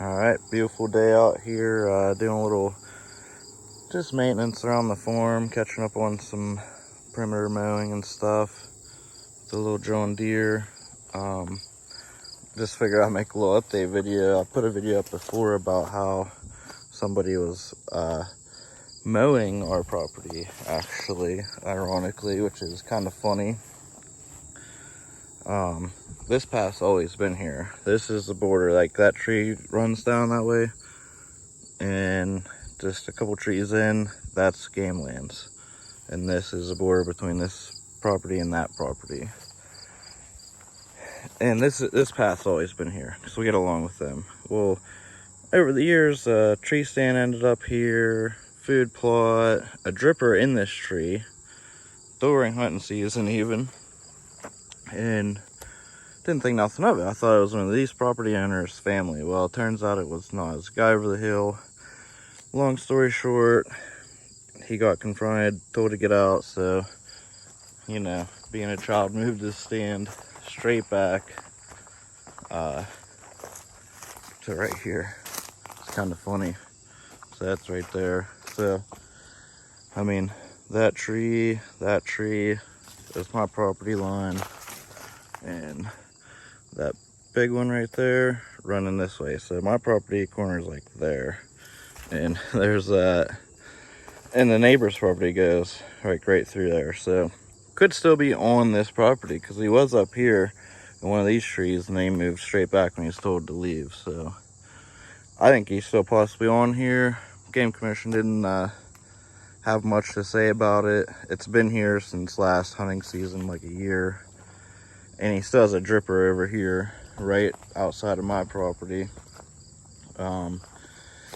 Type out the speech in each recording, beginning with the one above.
Alright, beautiful day out here, doing a little just maintenance around the farm, catching up on some perimeter mowing and stuff. The little John Deere. Just figured I'd make a little update video. I put a video up before about how somebody was mowing our property, actually, ironically, which is kind of funny. This path's always been here. This is the border, like that tree runs down that way, and just a couple trees in, that's game lands. And this is the border between this property and that property. And this path's always been here, because we get along with them. Well, over the years, a tree stand ended up here, food plot, a dripper in this tree, during hunting season even, and didn't think nothing of it. I thought it was one of these property owners' family. Well, it turns out it was not. It was a guy over the hill. Long story short, he got confronted, told to get out, so, you know, being a child, moved his stand straight back to right here. It's kind of funny. So that's right there. So, I mean, that tree is my property line, and that big one right there running this way. So my property corner is like there, and there's that, and the neighbor's property goes right through there. So could still be on this property, because he was up here in one of these trees and then he moved straight back when he was told to leave. So I think he's still possibly on here. Game Commission didn't have much to say about it. It's been here since last hunting season, like a year. And he still has a dripper over here, right outside of my property.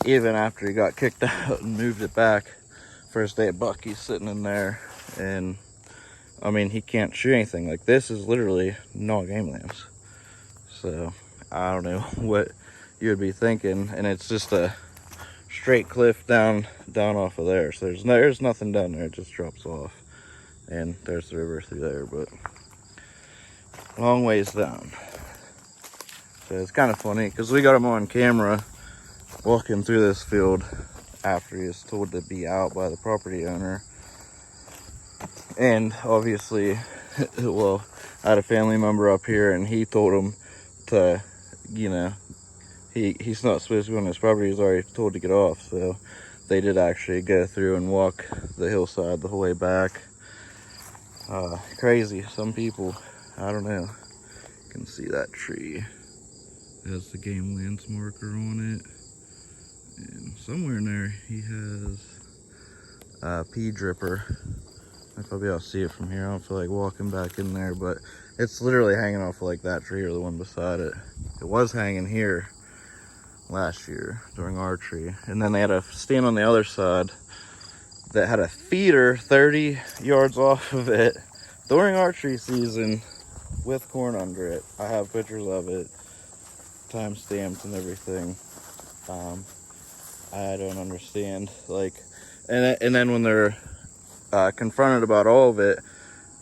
Even after he got kicked out and moved it back, first day at buck, he's sitting in there. And, I mean, he can't shoot anything. Like, this is literally no game lands. So, I don't know what you would be thinking. And it's just a straight cliff down off of there. So there's nothing down there. It just drops off. And there's the river through there, but long ways down. So it's kind of funny because we got him on camera walking through this field after he was told to be out by the property owner. And obviously, well, I had a family member up here and he told him to, you know, he's not supposed to be on his property. He's already told to get off. So they did actually go through and walk the hillside the whole way back. Crazy. Some people, I don't know. You can see that tree. It has the game lands marker on it. And somewhere in there, he has a pea dripper. If I'll be able to see it from here. I don't feel like walking back in there, but it's literally hanging off of like that tree or the one beside it. It was hanging here last year during archery. And then they had a stand on the other side that had a feeder 30 yards off of it during archery season with corn under it. I have pictures of it, time stamped and everything. I don't understand, like, and then when they're confronted about all of it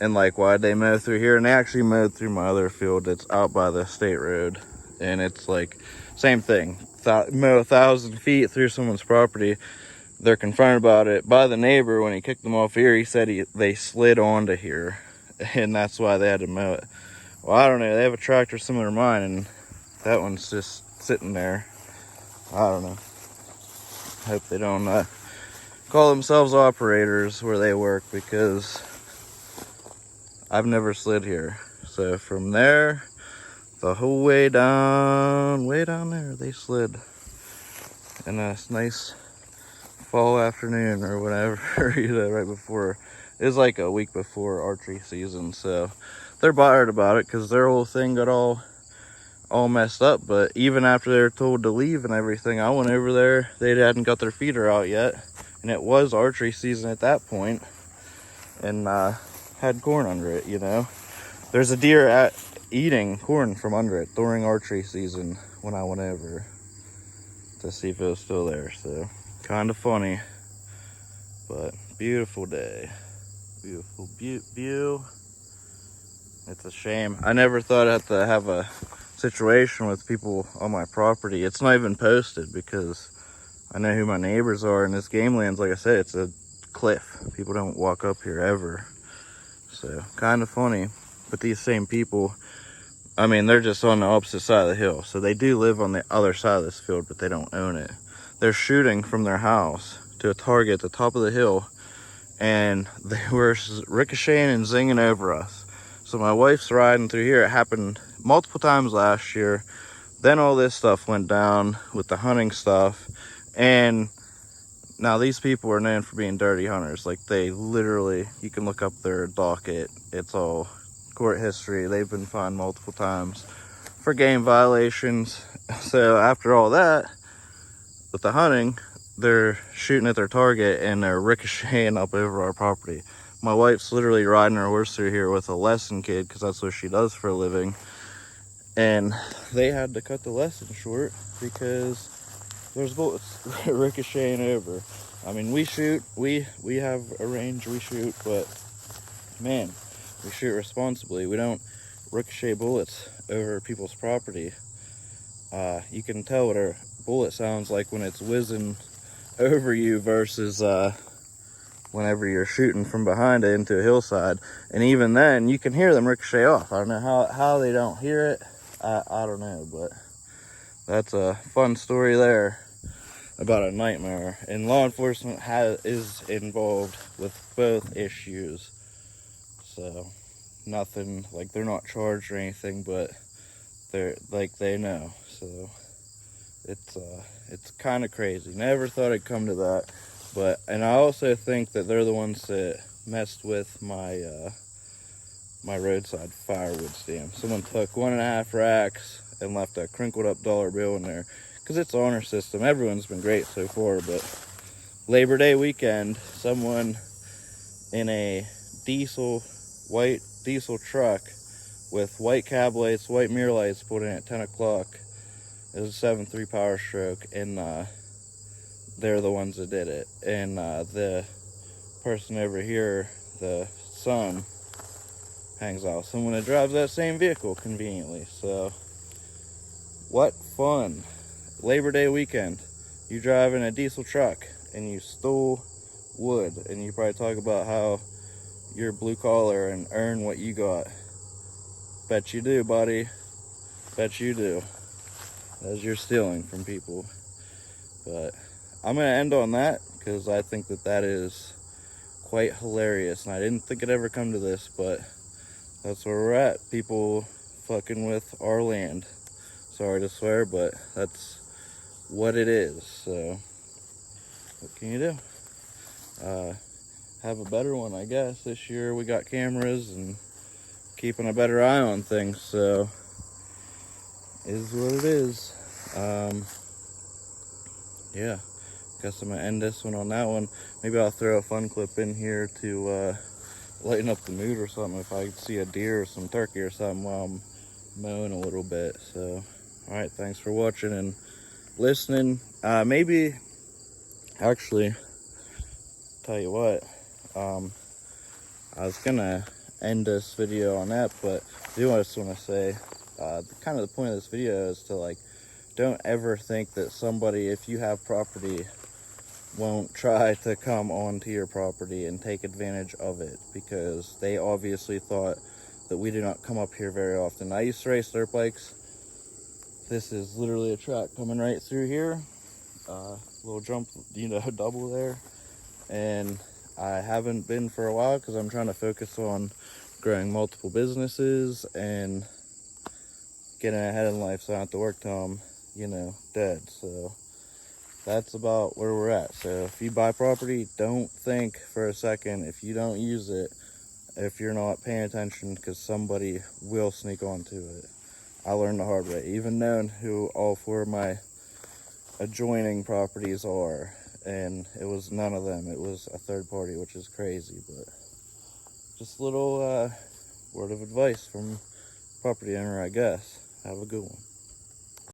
and like why'd they mow through here, and they actually mowed through my other field that's out by the state road, and it's like same thing, mow 1,000 feet through someone's property. They're confronted about it by the neighbor. When he kicked them off here, he said they slid onto here, and that's why they had to mow it. Well, I don't know, they have a tractor similar to mine, and that one's just sitting there. I don't know. Hope they don't call themselves operators where they work, because I've never slid here. So from there, the whole way down there, they slid. And a nice fall afternoon or whatever, you know, right before, it was like a week before archery season. So they're bothered about it because their whole thing got all messed up. But even after they were told to leave and everything, I went over there. They hadn't got their feeder out yet, and it was archery season at that point, and had corn under it. You know, there's a deer eating corn from under it during archery season when I went over to see if it was still there. So kind of funny, but beautiful day. Beautiful view. It's a shame. I never thought I'd have to have a situation with people on my property. It's not even posted because I know who my neighbors are, and this game land's, like I said, it's a cliff. People don't walk up here ever. So kind of funny. But these same people, I mean, they're just on the opposite side of the hill. So they do live on the other side of this field, but they don't own it. They're shooting from their house to a target at the top of the hill, and they were ricocheting and zinging over us. So my wife's riding through here. It happened multiple times last year. Then all this stuff went down with the hunting stuff. And now these people are known for being dirty hunters. Like, they literally, you can look up their docket. It's all court history. They've been fined multiple times for game violations. So after all that, with the hunting, they're shooting at their target and they're ricocheting up over our property. My wife's literally riding her horse through here with a lesson kid, because that's what she does for a living. And they had to cut the lesson short because there's bullets ricocheting over. I mean, we shoot, we have a range, we shoot, but man, we shoot responsibly. We don't ricochet bullets over people's property. You can tell what a bullet sounds like when it's whizzing over you versus whenever you're shooting from behind it into a hillside. And even then, you can hear them ricochet off. I don't know how they don't hear it. I don't know, but that's a fun story there about a nightmare. And law enforcement is involved with both issues. So nothing, like, they're not charged or anything, but they're like, they know. So it's kind of crazy. Never thought it'd come to that. But, and I also think that they're the ones that messed with my my roadside firewood stand. Someone took 1.5 racks and left a crinkled up $1 bill in there, because it's honor system. Everyone's been great so far, but Labor Day weekend, someone in a white diesel truck with white cab lights, white mirror lights, pulled in at 10 o'clock. It was a 7.3 power stroke, and they're the ones that did it. And the person over here, the son, hangs out with someone that drives that same vehicle conveniently. So what fun. Labor Day weekend, you drive in a diesel truck and you stole wood, and you probably talk about how you're blue collar and earn what you got. Bet you do, buddy. Bet you do, as you're stealing from people. But I'm gonna end on that because I think that is quite hilarious, and I didn't think it'd ever come to this, but that's where we're at. People fucking with our land. Sorry to swear, but that's what it is. So what can you do? Have a better one, I guess. This year we got cameras and keeping a better eye on things, so is what it is. Yeah, guess I'm gonna end this one on that one. Maybe I'll throw a fun clip in here to lighten up the mood or something, if I see a deer or some turkey or something while I'm mowing a little bit. So all right, thanks for watching and listening. Maybe, actually, tell you what, I was gonna end this video on that, but I do just want to say, kind of the point of this video is to, like, don't ever think that somebody, if you have property, won't try to come onto your property and take advantage of it, because they obviously thought that we do not come up here very often. I used to race dirt bikes. This is literally a track coming right through here. Little jump, double there. And I haven't been for a while because I'm trying to focus on growing multiple businesses and getting ahead in life so I don't have to work till I'm, dead. So that's about where we're at. So if you buy property, don't think for a second if you don't use it, if you're not paying attention, because somebody will sneak onto it. I learned the hard way, even knowing who all 4 of my adjoining properties are, and it was none of them. It was a third party, which is crazy. But just a little word of advice from property owner, I guess. Have a good one.